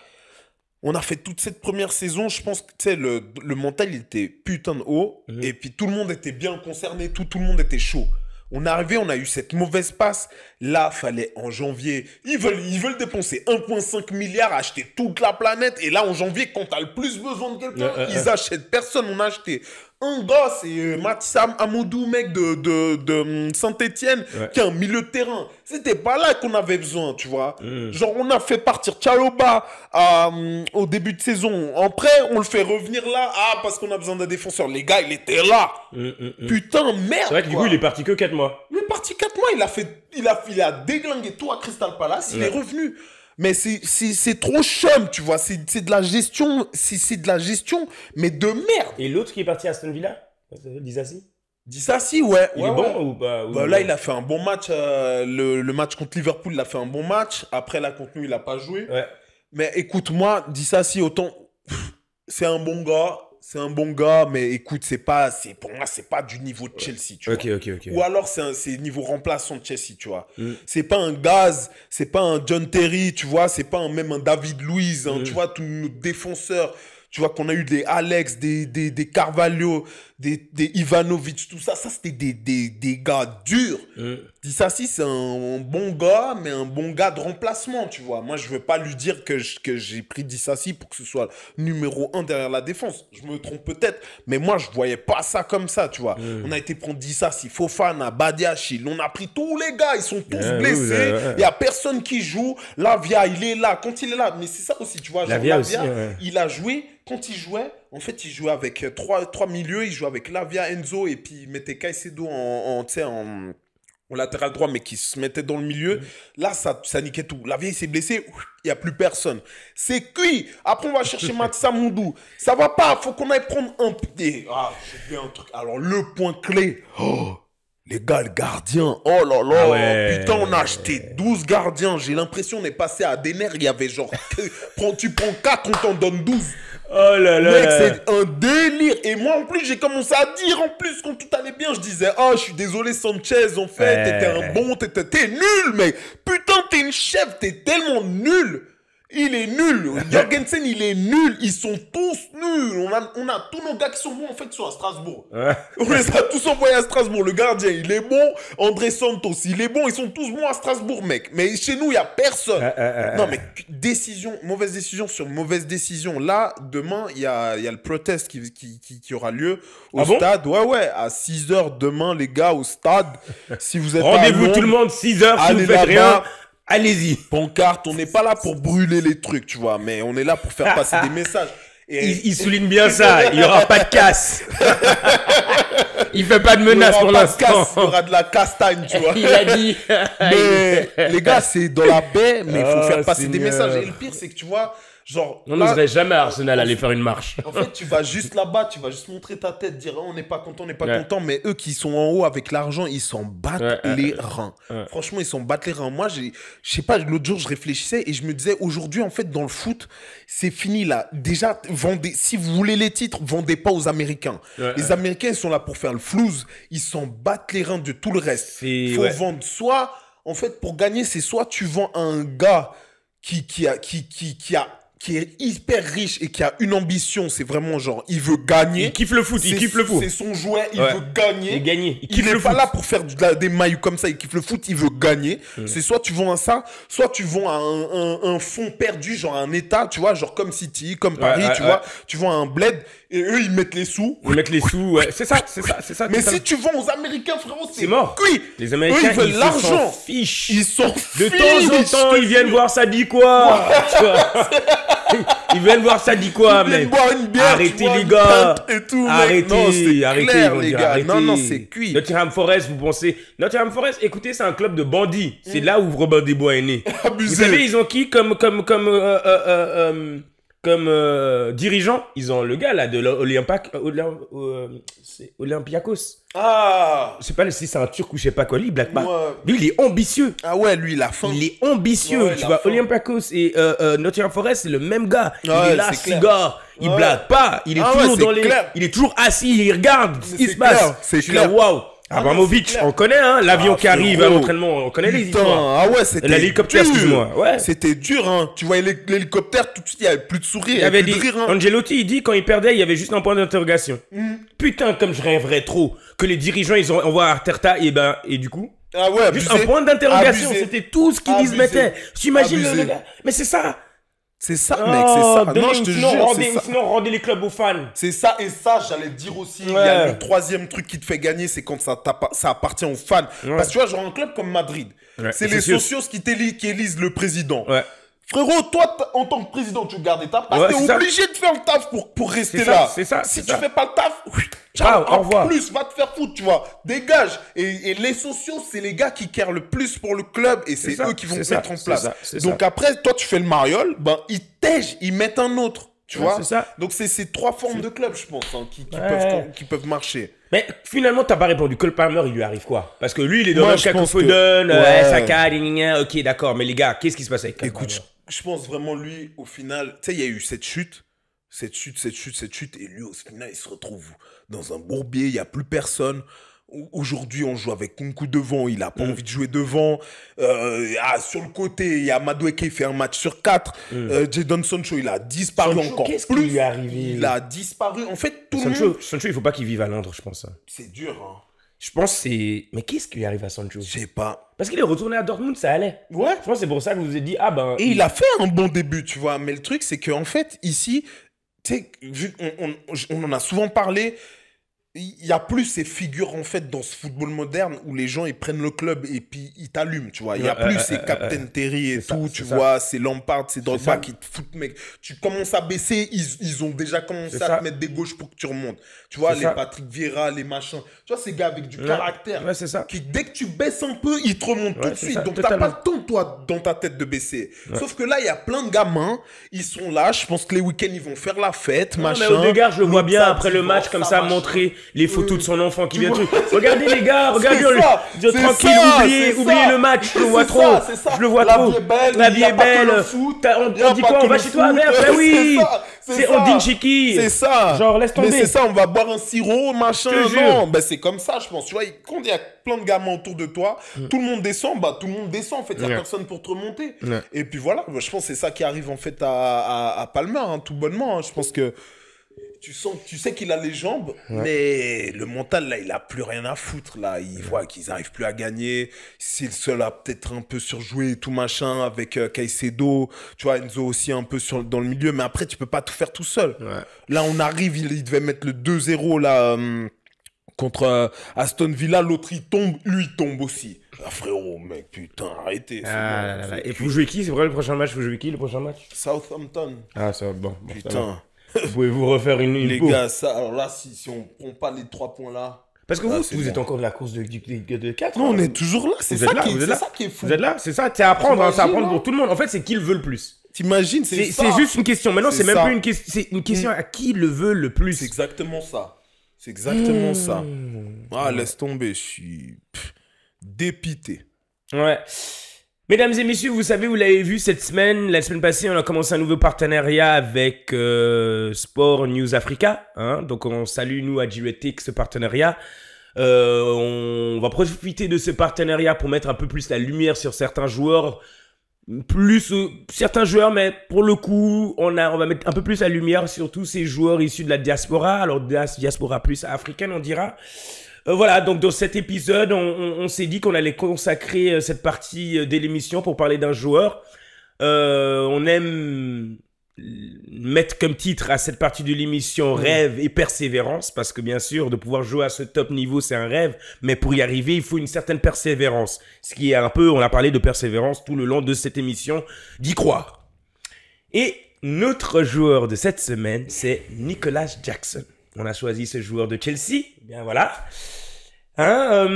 on a fait toute cette première saison. Je pense que tu sais, le mental, il était putain de haut. Et puis tout le monde était bien concerné, tout le monde était chaud. On est arrivé, on a eu cette mauvaise passe. Là, fallait en janvier. Ils veulent dépenser 1,5 milliard, acheter toute la planète. Et là, en janvier, quand t'as le plus besoin de quelqu'un, ils achètent personne. On a acheté un gars, c'est Matissam Amoudou, mec de Saint-Etienne, qui est un milieu de terrain. C'était pas là qu'on avait besoin, tu vois. Genre, on a fait partir Chaloba au début de saison. Après, on le fait revenir là. Ah, parce qu'on a besoin d'un défenseur. Les gars, il était là. Putain, merde. C'est vrai que du coup, il est parti que 4 mois. Il est parti 4 mois. Il a déglingué tout à Crystal Palace. Il est revenu. Mais c'est trop chum, tu vois. C'est de la gestion. C'est de la gestion, mais de merde. Et l'autre qui est parti à Aston Villa, Disasi? Disasi, ouais. Il est bon ou pas là, il a fait un bon match. Le match contre Liverpool, il a fait un bon match. Après, la contenu, il a pas joué. Ouais. Mais écoute, moi, Disasi, autant... C'est un bon gars. C'est un bon gars, mais écoute, pour moi, c'est pas du niveau de Chelsea, tu vois. Ok. Ou alors, c'est niveau remplaçant de Chelsea, tu vois. C'est pas un Gaz, c'est pas un John Terry, tu vois. C'est pas même un David Luiz, hein, tu vois, tous nos défenseurs. Tu vois qu'on a eu des Alex, des Carvalho, des Ivanovic, tout ça. Ça, c'était des gars durs. Disasi, c'est un bon gars, mais un bon gars de remplacement, tu vois. Moi, je veux pas lui dire que j'ai pris Disasi pour que ce soit numéro 1 derrière la défense. Je me trompe peut-être, mais moi, je voyais pas ça comme ça, tu vois. On a été prendre Disasi, Fofana, Badiachil. On a pris tous les gars, ils sont tous blessés. Il y a personne qui joue. Lavia, il est là. Quand il est là, mais c'est ça aussi, tu vois. Lavia, il a joué. Quand il jouait, en fait, il jouait avec trois milieux. Il jouait avec Lavia, Enzo, et puis il mettait Caicedo en latéral droit, mais qui se mettait dans le milieu. Là, ça niquait tout. Lavia, il s'est blessé. Il n'y a plus personne. C'est cuit. Après, on va chercher Matissa Moundou. Ça va pas. Faut qu'on aille prendre un... Ah, j'ai bien un truc. Alors, le point clé... Oh, les gars, le gardien. Oh là là. Ah ouais. Putain, on a acheté 12 gardiens. J'ai l'impression qu'on est passé à des nerfs. Il y avait genre... tu prends 4, on t'en donne 12. Oh là là. Mec, c'est un délire. Et moi, en plus, j'ai commencé à dire, en plus, quand tout allait bien, je disais, oh, je suis désolé, Sanchez, en fait, t'étais un bon, t'es nul, mec. Putain, t'es une chef, t'es tellement nul. Il est nul. Jorgensen, il est nul. Ils sont tous nuls. On a tous nos gars qui sont bons, en fait, qui sont à Strasbourg. On les a tous envoyés à Strasbourg. Le gardien, il est bon. André Santos, il est bon. Ils sont tous bons à Strasbourg, mec. Mais chez nous, il n'y a personne. Non, mais mauvaise décision sur mauvaise décision. Là, demain, il y a le protest qui aura lieu au stade. Ouais, à 6h demain, les gars, au stade. Si vous êtes rendez-vous tout le monde, 6h, si vous faites rien. Allez-y. Pancarte, on n'est pas là pour brûler les trucs, tu vois, mais on est là pour faire passer des messages. Il souligne bien ça, il n'y aura pas de casse. Il fait pas de menace pour l'instant. Il y aura de la castagne, tu vois. Il a dit. Mais les gars, c'est dans la paix, mais il faut faire passer des messages. Et le pire, c'est que tu vois, genre... On n'oserait jamais à Arsenal aller faire une marche. En fait, tu vas juste là-bas, tu vas juste montrer ta tête, dire on n'est pas content, content, mais eux qui sont en haut avec l'argent, ils s'en battent les reins. Franchement, ils s'en battent les reins. Moi, je sais pas, l'autre jour, je réfléchissais et je me disais, aujourd'hui, en fait, dans le foot, c'est fini là. Déjà, si vous voulez les titres, vendez pas aux Américains. Les Américains, ils sont là pour faire le flouze. Ils s'en battent les reins de tout le reste. Il faut vendre. Soit, en fait, pour gagner, c'est soit tu vends à un gars qui est hyper riche et qui a une ambition, c'est vraiment genre, il veut gagner. Il kiffe le foot, C'est son jouet, il veut gagner. Il n'est pas là pour faire des mailles comme ça, il kiffe le foot, il veut gagner. C'est soit tu vends à ça, soit tu vends à un fonds perdu, genre un état, tu vois, genre comme City, comme Paris, tu vois. Tu vends à un bled et eux, ils mettent les sous. Ils mettent les sous, c'est ça. Mais si tu vends aux Américains, frérot, c'est mort. Oui. Les Américains, eux, ils veulent l'argent. Ils s'en fichent. De temps en temps, ils viennent voir ça dit quoi. Ils viennent voir ça dit quoi, mec. Boire une bière, arrêtez les gars. Et tout, arrêtez, clair, les gars. Arrêtez. Non, c'est cuit. Nottingham Forest, vous pensez... Nottingham Forest, écoutez, c'est un club de bandits. C'est là où Robin des Bois est né. Abusé. Vous savez, ils ont qui comme comme dirigeant, ils ont le gars là de Olympiakos. Ah. Je sais pas si c'est un Turc ou je sais pas quoi, lui, Black Man. Ouais. Lui, il est ambitieux. Ah ouais, lui, il a faim. Il est ambitieux, Ouais, tu il a vois. faim. Olympiakos et Nottingham Forest, c'est le même gars. Il Ouais, est là, c'est clair. cigare, il Ouais. blague pas. Il est Ah toujours ouais, dans c'est les. clair. Il est toujours assis, il regarde ce qui c'est se passe. clair, c'est Je suis là, clair. waouh. Ah, Abramovic, c'est clair. on connaît, hein, l'avion qui arrive à frérot. l'entraînement, on connaît les Putain, histoires. ah ouais, c'était L'hélicoptère, dur. excuse-moi. Ouais. C'était dur, hein. Tu voyais l'hélicoptère, tout de suite, il n'y avait plus de sourire, Il y avait plus dit, de rire, hein. Angelotti, il dit quand il perdait, il y avait juste un point d'interrogation. Putain, comme je rêverais trop que les dirigeants, ils envoient Arteta, et du coup, Ah ouais, juste abusé. un point d'interrogation, Abusé. c'était tout ce qu'ils Abusé. mettaient. Tu imagines Abusé. le gars. Mais c'est ça. C'est ça, mec, c'est ça. Non, je te jure, c'est ça. Sinon, rendez les clubs aux fans. C'est ça, et ça, j'allais dire aussi, il y a le troisième truc qui te fait gagner, c'est quand ça appartient aux fans. Parce que tu vois, genre un club comme Madrid, c'est les socios qui élisent le président. Ouais. Frérot, toi, en tant que président, tu gardes ta place, Ouais, t'es c'est ça. obligé de faire le taf pour rester C'est ça, là. c'est ça, Si c'est tu ça. fais pas le taf, ciao, Ciao, au revoir. en plus, va te faire foutre, tu vois. Dégage. Et les socios, c'est les gars qui carent le plus pour le club et c'est ça, eux qui vont c'est te ça, mettre en c'est place. ça, c'est Donc ça. après, toi, tu fais le mariole, ben, ils tègent, ils mettent un autre. Tu Ouais, vois. c'est ça. Donc c'est ces trois formes de clubs, je pense, hein, qui peuvent marcher. Mais finalement, t'as pas répondu. Cole Palmer, il lui arrive quoi? Parce que lui, il est dans Moi, le je cas pense que- Foden, Ouais. Saka, ok, d'accord. Mais les gars, qu'est-ce qui se passe avec Cole Écoute, Palmer? je pense vraiment lui, au final, tu sais, il y a eu cette chute, et lui, au final, il se retrouve dans un bourbier, il n'y a plus personne. Aujourd'hui, on joue avec Kunku devant, il n'a pas envie de jouer devant. Sur le côté, il y a Madueke qui fait un match sur 4. Jadon Sancho, il a disparu Sancho, encore qu'est-ce qui plus. lui est arrivé? Il a disparu. En fait, tout le monde... Sancho, il faut pas qu'il vive à Londres, je pense. C'est dur, hein. Je pense que c'est... Mais qu'est-ce qui lui arrive à Sancho? Je sais pas. Parce qu'il est retourné à Dortmund, ça allait. Ouais. Je pense que c'est pour ça que vous vous êtes dit, ah ben... Et il a fait un bon début, tu vois. Mais le truc, c'est qu'en fait, ici, tu sais, on en a souvent parlé, il y a plus ces figures, en fait, dans ce football moderne où les gens, ils prennent le club et puis ils t'allument, tu vois. Il y a plus ces Captain Terry et c'est ça, tout, c'est tu ça. vois. C'est Lampard, c'est ça. Drogba qui te foutent, mec. Tu commences à baisser, ils ont déjà commencé C'est à ça. te mettre des gauches pour que tu remontes. Tu vois, C'est les ça. Patrick Vieira, les machins. Tu vois, ces gars avec du caractère. Ouais, c'est ça. Qui, dès que tu baisses un peu, ils te remontent tout Ouais, de c'est suite. ça, Donc, t'as totalement. pas le temps, toi, dans ta tête de baisser. Sauf que là, il y a plein de gamins, ils sont là. Je pense que les week-ends, ils vont faire la fête, Non, machin. mais Odegaard, je le vois L'autre, bien ça après le divorce, match comme ça, ça, machin. montrer les photos de son enfant qui vient de vois. truc. Regardez les gars, regardez, C'est ça, c'est tranquille, ça, oubliez c'est oubliez ça. le match, je le C'est vois ça, trop. c'est ça. Je le vois La trop. vie est belle, La il vie y a est pas que belle. le foot, On il y a dit pas quoi? que On va le chez toi, foot. merde? Ben C'est oui. ça, c'est C'est ça. Ondinchiki. C'est ça. Genre, laisse tomber. Mais c'est ça, on va boire un sirop, machin. Je te jure. Non, ben c'est comme ça, je pense. Tu vois, quand il y a plein de gamins autour de toi, tout le monde descend, bah tout le monde descend. En fait, il n'y a personne pour te remonter. Ouais. Et puis voilà, je pense que c'est ça qui arrive en fait à Palmer, hein, tout bonnement. Hein. Je pense que tu sais qu'il a les jambes, mais le mental, là, il a plus rien à foutre. Là, il voit qu'ils n'arrivent plus à gagner. C'est le seul à peut-être un peu surjouer et tout machin avec Caicedo. Tu vois, Enzo aussi un peu dans le milieu. Mais après, tu peux pas tout faire tout seul. Ouais. Là, on arrive, il devait mettre le 2-0 là, contre Aston Villa. L'autre, il tombe. Lui, il tombe aussi. Ah, frérot, mec, putain, arrêtez. c'est Ah bon, là là là. c'est Et vous jouez qui? C'est vrai le prochain match? Vous jouez qui le prochain match? Southampton. Ah, ça va, bon. ça va. Putain. Pouvez-vous refaire une Les pause? gars, ça, alors là, si on prend pas les 3 points là. Parce que là, vous, c'est vous bon. êtes encore de la course de 4. Non, on est toujours là. C'est Vous ça, êtes là, qui, vous êtes c'est là. ça qui est fou. Vous êtes là? C'est ça, c'est à apprendre, hein, c'est à T'imagines, apprendre là pour tout le monde. En fait, c'est qui le veut le plus. T'imagines, c'est ça. C'est juste une question. Maintenant, C'est c'est même ça. plus une question. C'est une question à qui le veut le plus. C'est exactement ça. C'est exactement ça. Mmh. Ah, laisse tomber, je suis dépité. Ouais. Mesdames et messieurs, vous savez, vous l'avez vu cette semaine, la semaine passée, on a commencé un nouveau partenariat avec Sport News Africa. Hein, donc, on salue, nous, à Giretic, ce partenariat. On va profiter de ce partenariat pour mettre un peu plus la lumière sur certains joueurs. Certains joueurs, mais pour le coup, on va mettre un peu plus la lumière sur tous ces joueurs issus de la diaspora. Alors, diaspora plus africaine, on dira. Voilà, donc dans cet épisode, on s'est dit qu'on allait consacrer cette partie de l'émission pour parler d'un joueur. On aime mettre comme titre à cette partie de l'émission rêve et persévérance, parce que bien sûr, de pouvoir jouer à ce top niveau, c'est un rêve, mais pour y arriver, il faut une certaine persévérance. Ce qui est un peu, on a parlé de persévérance tout le long de cette émission, d'y croire. Et notre joueur de cette semaine, c'est Nicolas Jackson. On a choisi ce joueur de Chelsea. Bien voilà. Hein,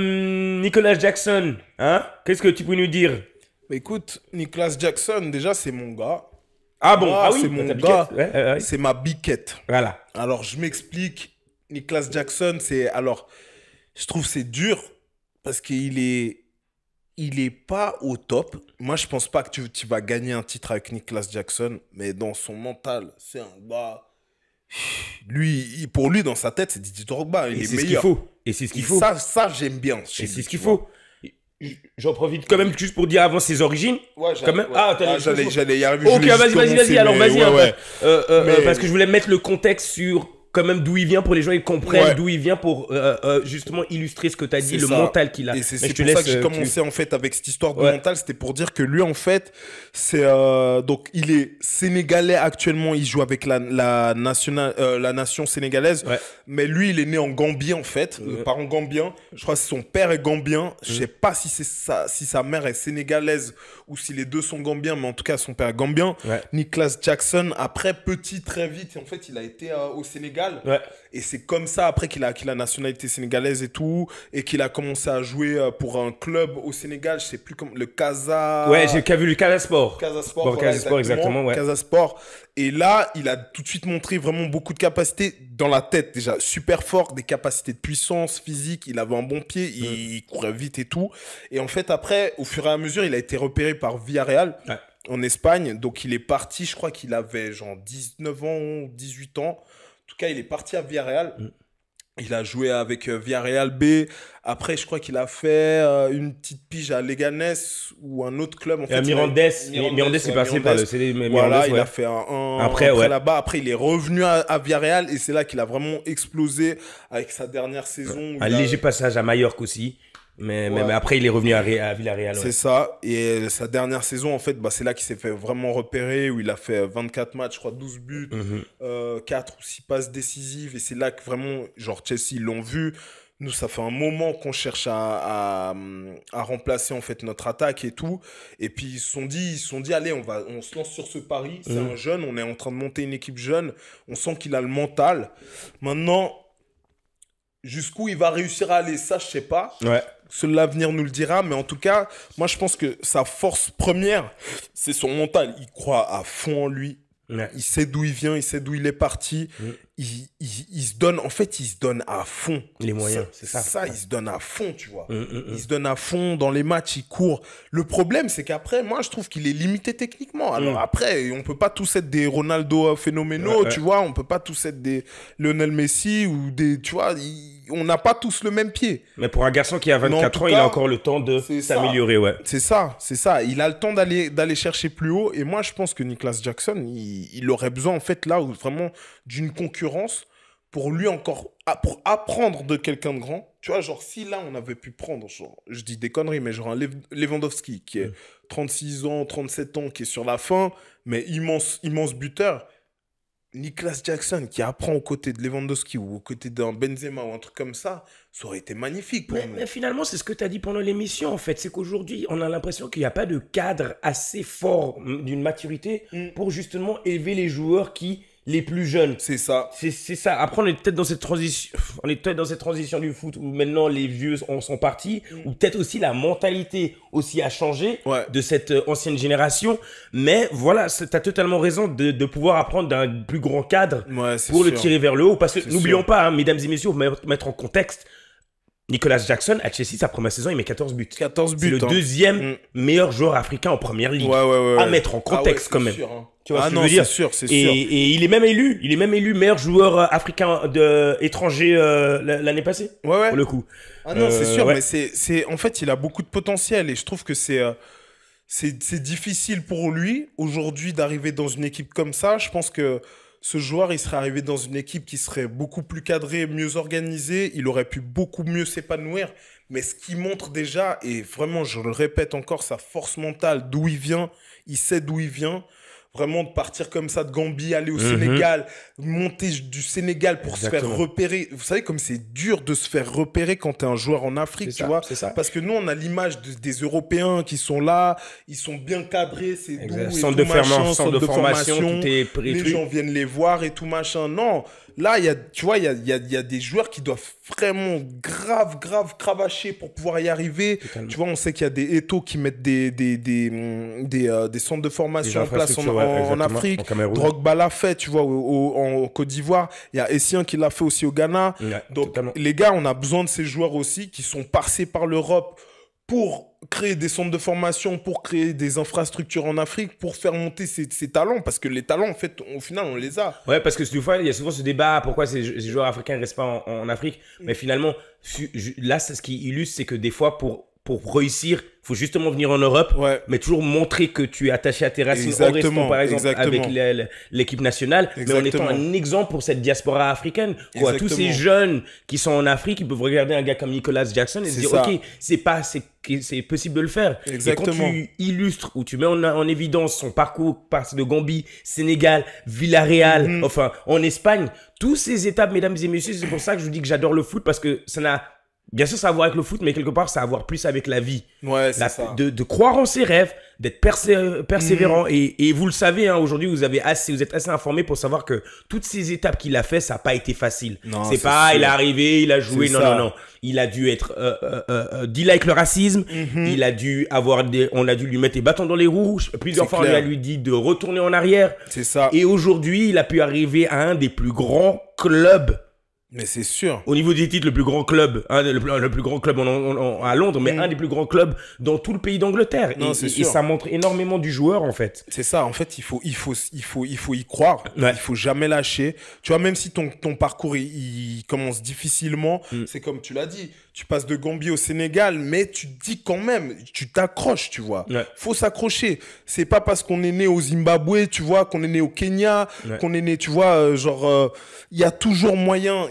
Nicolas Jackson, hein, qu'est-ce que tu peux nous dire? Écoute, Nicolas Jackson, déjà, c'est mon gars. Ah bon, Moi, ah oui, c'est mon ta gars, biquette. Ouais. c'est ma biquette. Voilà. Alors, je m'explique. Nicholas Jackson, alors, je trouve c'est dur parce il est pas au top. Moi, je pense pas que tu vas gagner un titre avec Nicholas Jackson, mais dans son mental, c'est un gars. Pour lui, dans sa tête, c'est Didier Drogba. Il est meilleur. Et c'est ce qu'il faut. Ça j'aime bien. Et c'est ce qu'il faut. J'en profite quand même juste pour dire avant ses origines. Ouais, quand même. Ah, j'allais y arriver. Ok, vas-y. Alors, vas-y. Ouais. Parce que je voulais mettre le contexte sur quand même d'où il vient pour les gens ils comprennent d'où il vient pour justement illustrer ce que tu as dit, le mental qu'il a. Et c'est pour ça que j'ai commencé en fait avec cette histoire de mental, c'était pour dire que lui en fait, c'est donc il est sénégalais actuellement, il joue avec la nation sénégalaise, mais lui il est né en Gambie en fait, parents gambiens, je crois que son père est gambien, je sais pas si c'est ça, si sa mère est sénégalaise ou si les deux sont gambiens, mais en tout cas son père est gambien. Nicholas Jackson, après petit très vite, en fait il a été au Sénégal. Et c'est comme ça après qu'il a acquis la nationalité sénégalaise et tout, et qu'il a commencé à jouer pour un club au Sénégal, je sais plus comment, le Casa. Ouais, j'ai vu le Casa Sport. Casa Sport, bon, Casa Sport exactement. Casa Sport. Et là, il a tout de suite montré vraiment beaucoup de capacités dans la tête déjà, super fort, des capacités de puissance physique. Il avait un bon pied, il courait vite et tout. Et en fait après, au fur et à mesure, il a été repéré par Villarreal. En Espagne, donc il est parti, je crois qu'il avait genre 19 ans, 18 ans. En tout cas, il est parti à Villarreal. Il a joué avec Villarreal B. Après, je crois qu'il a fait une petite pige à Leganés ou un autre club. En fait, Mirandés est passé par le CD. Voilà, il a fait un après là-bas. Après, il est revenu à Villarreal et c'est là qu'il a vraiment explosé avec sa dernière saison. Un léger passage à Majorque aussi. Mais après, il est revenu à Villarreal. C'est ça. Et sa dernière saison, en fait, c'est là qu'il s'est fait vraiment repérer, où il a fait 24 matchs, je crois, 12 buts, 4 ou 6 passes décisives. Et c'est là que vraiment, genre, Chelsea, ils l'ont vu. Nous, ça fait un moment qu'on cherche à remplacer, en fait, notre attaque et tout. Et puis, ils se sont dit, allez, on se lance sur ce pari. C'est un jeune, on est en train de monter une équipe jeune. On sent qu'il a le mental. Maintenant, jusqu'où il va réussir à aller, ça, je sais pas. Seul l'avenir nous le dira, mais en tout cas, moi je pense que sa force première, c'est son mental. Il croit à fond en lui. Il sait d'où il vient, il sait d'où il est parti. Il se donne, en fait, il se donne à fond. Les moyens, c'est ça. Il se donne à fond, tu vois. Il se donne à fond dans les matchs, il court. Le problème, c'est qu'après, moi, je trouve qu'il est limité techniquement. Alors après, on peut pas tous être des Ronaldo phénoménaux, tu vois. On peut pas tous être des Lionel Messi ou des, tu vois, on n'a pas tous le même pied. Mais pour un garçon qui a 24 ans, il a encore le temps de s'améliorer, C'est ça. Il a le temps d'aller chercher plus haut. Et moi, je pense que Nicholas Jackson, il aurait besoin, en fait, là, vraiment d'une concurrence pour lui encore, pour apprendre de quelqu'un de grand. Tu vois, genre, si là, on avait pu prendre, genre, je dis des conneries, mais genre un Lewandowski qui est 36 ans, 37 ans, qui est sur la fin, mais immense buteur. Nicholas Jackson qui apprend aux côtés de Lewandowski ou aux côtés d'un Benzema ou un truc comme ça aurait été magnifique pour nous. Mais finalement, c'est ce que tu as dit pendant l'émission, en fait. C'est qu'aujourd'hui, on a l'impression qu'il n'y a pas de cadre assez fort d'une maturité pour justement élever les joueurs les plus jeunes. C'est ça. C'est ça. Après, on est peut-être dans cette transition du foot où maintenant les vieux sont partis, ou peut-être aussi la mentalité aussi a changé de cette ancienne génération. Mais voilà, tu as totalement raison de pouvoir apprendre d'un plus grand cadre pour le tirer vers le haut. Parce que n'oublions pas, mesdames et messieurs, pour mettre en contexte, Nicholas Jackson, à Chelsea, sa première saison, il met 14 buts. 14 buts. C'est le deuxième meilleur joueur africain en première ligue. À mettre en contexte quand même. Sûr, hein. Tu vois ce que je veux dire? C'est sûr. Et il est même élu meilleur joueur africain étranger l'année passée. Pour le coup. Ah non, c'est sûr, mais en fait, il a beaucoup de potentiel et je trouve que c'est difficile pour lui aujourd'hui d'arriver dans une équipe comme ça. Je pense que ce joueur, il serait arrivé dans une équipe qui serait beaucoup plus cadrée, mieux organisée. Il aurait pu beaucoup mieux s'épanouir. Mais ce qu'il montre déjà, et vraiment, je le répète encore, sa force mentale, d'où il vient, il sait d'où il vient. Vraiment, de partir comme ça de Gambie, aller au Sénégal, monter du Sénégal pour se faire repérer. Vous savez, comme c'est dur de se faire repérer quand tu es un joueur en Afrique, tu vois. Parce que nous, on a l'image des Européens qui sont là, ils sont bien cadrés, c'est doux. Centre de formation, tout est pris. Les gens viennent les voir et tout machin. Non, là, tu vois, il y a des joueurs qui doivent vraiment grave cravacher pour pouvoir y arriver. Totalement. Tu vois, on sait qu'il y a des Eto'o qui mettent des centres de formation en place en Afrique. Drogba l'a fait, tu vois, en Côte d'Ivoire. Il y a Essien qui l'a fait aussi au Ghana. Ouais, donc, totalement. les gars, on a besoin de ces joueurs aussi qui sont passés par l'Europe pour créer des centres de formation, pour créer des infrastructures en Afrique, pour faire monter ces talents. Parce que les talents, en fait, au final, on les a. Ouais, parce que des fois, il y a souvent ce débat, pourquoi ces joueurs africains ne restent pas en Afrique. Mais finalement, là, ce qui illustre, c'est que des fois, pour réussir, il faut justement venir en Europe, mais toujours montrer que tu es attaché à tes racines en restant, par exemple, avec l'équipe nationale, mais en étant un exemple pour cette diaspora africaine. Quoi. Tous ces jeunes qui sont en Afrique, ils peuvent regarder un gars comme Nicolas Jackson et se dire, OK, c'est possible de le faire. Exactement. Et quand tu illustres ou tu mets en évidence son parcours de Gambie, Sénégal, Villarreal, enfin, en Espagne, tous ces étapes, mesdames et messieurs, c'est pour ça que je vous dis que j'adore le foot, parce que ça n'a... Bien sûr, ça a à voir avec le foot, mais quelque part, ça a à voir plus avec la vie. Ouais, c'est ça. De croire en ses rêves, d'être persévérant. Et vous le savez, hein, aujourd'hui, vous êtes assez informés pour savoir que toutes ces étapes qu'il a fait, ça n'a pas été facile. C'est pas, il est arrivé, il a joué. Non. Il a dû être deal avec le racisme. Il a dû on a dû lui mettre des bâtons dans les roues. Plusieurs fois, on lui a dit de retourner en arrière. C'est ça. Et aujourd'hui, il a pu arriver à un des plus grands clubs. Mais c'est sûr. Au niveau des titres, le plus grand club, hein, le plus grand club à Londres, mais un des plus grands clubs dans tout le pays d'Angleterre. Et ça montre énormément du joueur, en fait. C'est ça. En fait, il faut y croire. Il faut jamais lâcher. Tu vois, même si ton parcours, il commence difficilement, c'est comme tu l'as dit. Tu passes de Gambie au Sénégal, mais tu te dis quand même, tu t'accroches, tu vois. Faut s'accrocher. C'est pas parce qu'on est né au Zimbabwe, tu vois, qu'on est né au Kenya, qu'on est né, tu vois, il y a toujours moyen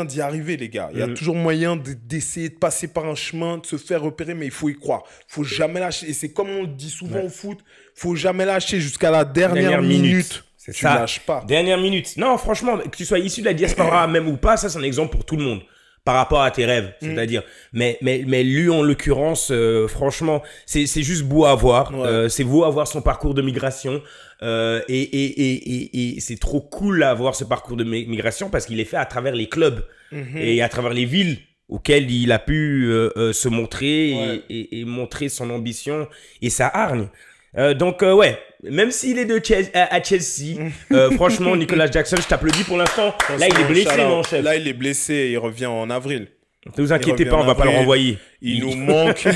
d'y arriver, les gars. Il y a toujours moyen d'essayer de passer par un chemin, de se faire repérer, mais il faut y croire. Faut jamais lâcher. Et c'est comme on le dit souvent au foot, faut jamais lâcher jusqu'à la dernière minute. Tu lâches pas. Dernière minute. Non, franchement, que tu sois issu de la diaspora même ou pas, ça c'est un exemple pour tout le monde. Par rapport à tes rêves, c'est-à-dire. Mais lui, en l'occurrence, franchement, c'est juste beau à voir. C'est beau à voir son parcours de migration. Et c'est trop cool à voir ce parcours de migration parce qu'il est fait à travers les clubs et à travers les villes auxquelles il a pu se montrer et montrer son ambition et sa hargne. Donc, même s'il est à Chelsea, franchement, Nicolas Jackson, je t'applaudis pour l'instant. Là, il est blessé, mon chef. Là, il est blessé, il revient en avril. Ne vous inquiétez pas, on va pas le renvoyer. Il nous manque.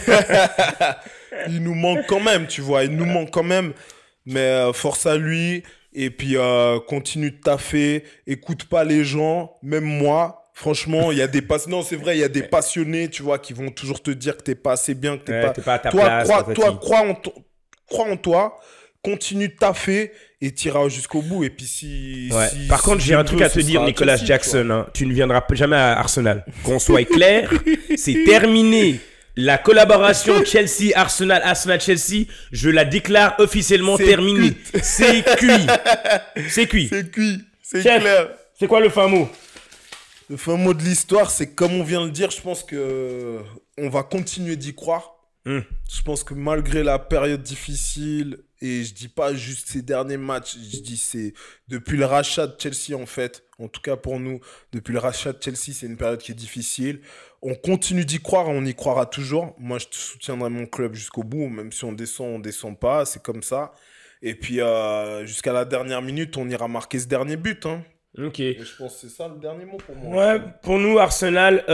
Il nous manque quand même, tu vois. Il nous manque quand même. Mais force à lui. Et puis, continue de taffer. Écoute pas les gens, même moi. Franchement, il y a des passionnés. Non, c'est vrai, il y a des passionnés, tu vois, qui vont toujours te dire que t'es pas assez bien, que t'es pas à ta place. Crois en toi, continue de taffer et t'iras jusqu'au bout. Et puis si par contre, j'ai un truc à te dire, Nicolas Jackson, hein, tu ne viendras jamais à Arsenal. Qu'on soit clair, c'est terminé. La collaboration Chelsea-Arsenal, Arsenal-Chelsea, je la déclare officiellement terminée. C'est cuit. C'est cuit. C'est cuit. C'est Chef, clair. c'est quoi le fin mot? Le fin mot de l'histoire, c'est comme on vient de le dire, je pense que on va continuer d'y croire. Je pense que malgré la période difficile, et je dis pas juste ces derniers matchs, je dis c'est depuis le rachat de Chelsea en fait, en tout cas pour nous, depuis le rachat de Chelsea, c'est une période qui est difficile. On continue d'y croire, on y croira toujours. Moi, je soutiendrai mon club jusqu'au bout, même si on descend pas, c'est comme ça. Et puis jusqu'à la dernière minute, on ira marquer ce dernier but, hein. Ok. Et je pense que c'est ça le dernier mot pour moi. Ouais, pour nous, Arsenal,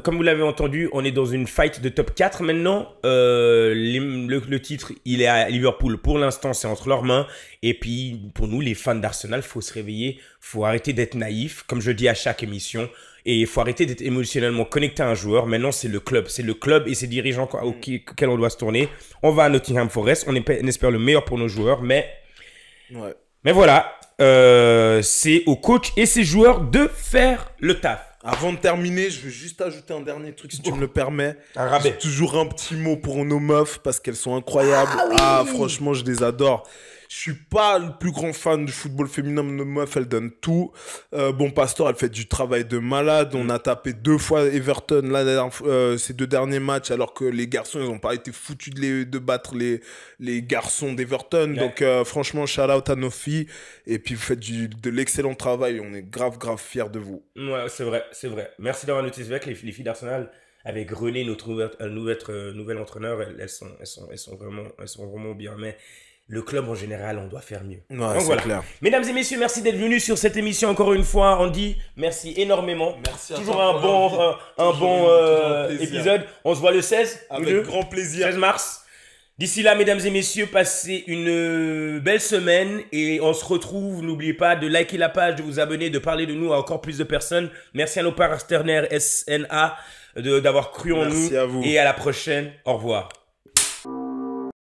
comme vous l'avez entendu, on est dans une fight de top 4 maintenant. Le titre, il est à Liverpool. Pour l'instant, c'est entre leurs mains. Et puis, pour nous, les fans d'Arsenal, faut se réveiller. Faut arrêter d'être naïf, comme je dis à chaque émission. Et il faut arrêter d'être émotionnellement connecté à un joueur. Maintenant, c'est le club. C'est le club et ses dirigeants auxquels on doit se tourner. On va à Nottingham Forest. On espère le meilleur pour nos joueurs. Mais voilà. C'est au coach et ses joueurs de faire le taf. Avant de terminer, je veux juste ajouter un dernier truc si tu me le permets. Un rabais. Toujours un petit mot pour nos meufs parce qu'elles sont incroyables. Franchement, je les adore. Je suis pas le plus grand fan du football féminin, nos meufs, elles donnent tout. Bon Pastor, elle fait du travail de malade. On a tapé 2 fois Everton là, ces 2 derniers matchs, alors que les garçons, ils ont pas été foutus de battre les garçons d'Everton. Ouais. Donc franchement, shout out à nos filles. Et puis vous faites de l'excellent travail. On est grave fiers de vous. Ouais, c'est vrai, c'est vrai. Merci d'avoir noté avec les filles d'Arsenal. Avec René, notre nouvel entraîneur, elles sont vraiment bien. Mais le club en général, on doit faire mieux. Ouais, c'est voilà. Clair. Mesdames et messieurs, merci d'être venus sur cette émission encore une fois. Andy, merci énormément. Merci à toujours toi un bon épisode. On se voit le 16. Avec grand plaisir. 16 mars. D'ici là, mesdames et messieurs, passez une belle semaine et on se retrouve. N'oubliez pas de liker la page, de vous abonner, de parler de nous à encore plus de personnes. Merci à nos partenaires SNA d'avoir cru en nous. Merci à vous. Et à la prochaine. Au revoir.